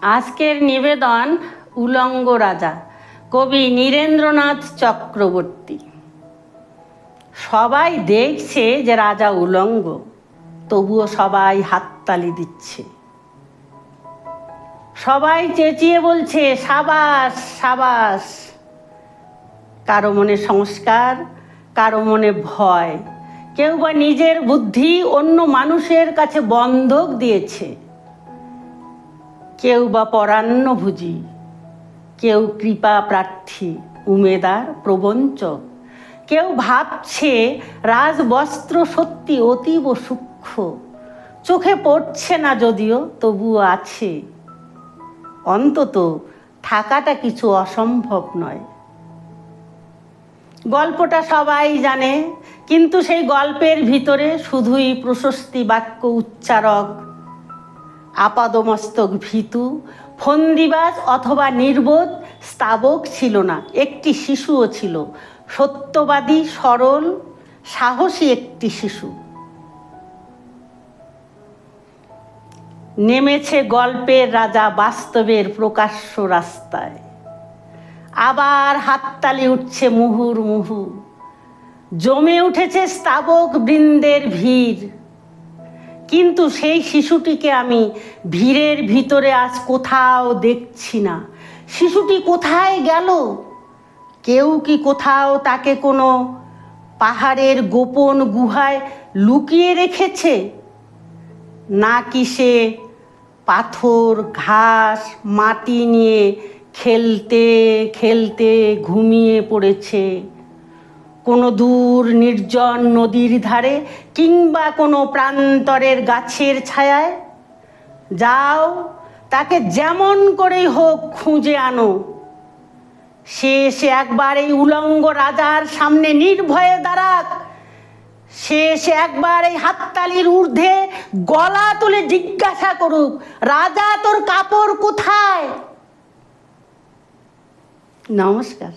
আজকের নিবেদন উলঙ্গ রাজা, কবি নীরেন্দ্রনাথ চক্রবর্তী। সবাই দেখছে যে রাজা উলঙ্গ, তবুও সবাই হাততালি দিচ্ছে। সবাই চেঁচিয়ে বলছে সাবাস সাবাস। কারো মনে সংস্কার, কারো মনে ভয়, কেউ বা নিজের বুদ্ধি অন্য মানুষের কাছে বন্ধক দিয়েছে। কেউ বা পরান্নভোজী, কেউ কৃপা প্রার্থী, উমেদার প্রবঞ্চক। কেউ ভাবছে রাজবস্ত্র সত্যি অতীব সূক্ষ্ম, চোখে পড়ছে না যদিও তবুও আছে। অন্তত থাকাটা কিছু অসম্ভব নয়। গল্পটা সবাই জানে, কিন্তু সেই গল্পের ভিতরে শুধুই প্রশস্তি বাক্য উচ্চারক, আপাদমস্তক ভীতু, ফন্দিবাজ অথবা নির্বোধ স্তাবক ছিল না। একটি শিশুও ছিল, সত্যবাদী, সরল, সাহসী একটি শিশু। নেমেছে গল্পের রাজা বাস্তবের প্রকাশ্য রাস্তায়। আবার হাততালি উঠছে মুহুর্মুহু, জমে উঠেছে স্তাবক বৃন্দের ভিড়। কিন্তু সেই শিশুটিকে আমি ভিড়ের ভিতরে আজ কোথাও দেখছি না। শিশুটি কোথায় গেল? কেউ কি কোথাও তাকে কোনো পাহাড়ের গোপন গুহায় লুকিয়ে রেখেছে? নাকি সে পাথর, ঘাস, মাটি নিয়ে খেলতে খেলতে ঘুমিয়ে পড়েছে কোনো দূর নির্জন নদীর ধারে, কিংবা কোনো প্রান্তরের গাছের ছায়ায়? যাও, তাকে যেমন করেই হোক খুঁজে আনো। সে এসে একবার এই উলঙ্গ রাজার সামনে নির্ভয়ে দাঁড়াক। সে এসে একবার এই হাততালির ঊর্ধ্বে গলা তুলে জিজ্ঞাসা করুক, রাজা তোর কাপড় কোথায়? নমস্কার।